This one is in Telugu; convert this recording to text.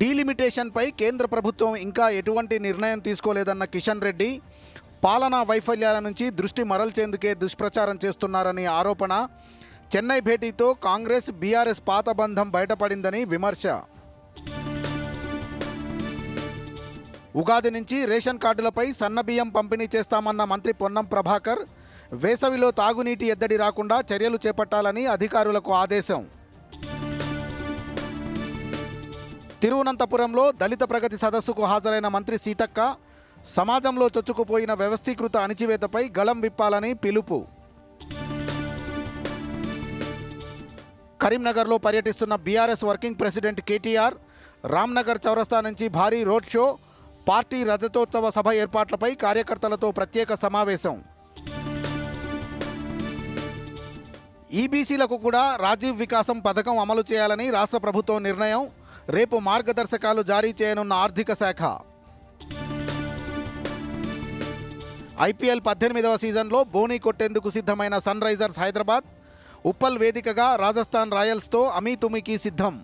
డీలిమిటేషన్పై కేంద్ర ప్రభుత్వం ఇంకా ఎటువంటి నిర్ణయం తీసుకోలేదన్న కిషన్ రెడ్డి, పాలనా వైఫల్యాల నుంచి దృష్టి మరల్చేందుకే దుష్ప్రచారం చేస్తున్నారని ఆరోపణ. చెన్నై భేటీతో కాంగ్రెస్ బీఆర్ఎస్ పాత బంధం బయటపడిందని విమర్శ. ఉగాది నుంచి రేషన్ కార్డులపై సన్నబియ్యం పంపిణీ చేస్తామన్న మంత్రి పొన్నం ప్రభాకర్, వేసవిలో తాగునీటి ఎద్దడి రాకుండా చర్యలు చేపట్టాలని అధికారులకు ఆదేశం. తిరువనంతపురంలో దళిత ప్రగతి సదస్సుకు హాజరైన మంత్రి సీతక్క, సమాజంలో చొచ్చుకుపోయిన వ్యవస్థీకృత అణిచివేతపై గళం విప్పాలని పిలుపు. కరీంనగర్లో పర్యటిస్తున్న బీఆర్ఎస్ వర్కింగ్ ప్రెసిడెంట్ కేటీఆర్, రామ్నగర్ చౌరస్తా నుంచి భారీ రోడ్ షో, పార్టీ రజతోత్సవ సభ ఏర్పాట్లపై కార్యకర్తలతో ప్రత్యేక సమావేశం. ఈబీసీలకు కూడా రాజీవ్ వికాసం పథకం అమలు చేయాలని రాష్ట్ర ప్రభుత్వం నిర్ణయం. రేపు మార్గదర్శకాలు జారీ చేయనున్న ఆర్థిక శాఖ. ఐపీఎల్ 18వ సీజన్లో బోనీ కొట్టేందుకు సిద్ధమైన సన్ రైజర్స్ హైదరాబాద్, ఉప్పల్ వేదికగా రాజస్థాన్ రాయల్స్తో అమీతుమీకి సిద్ధం.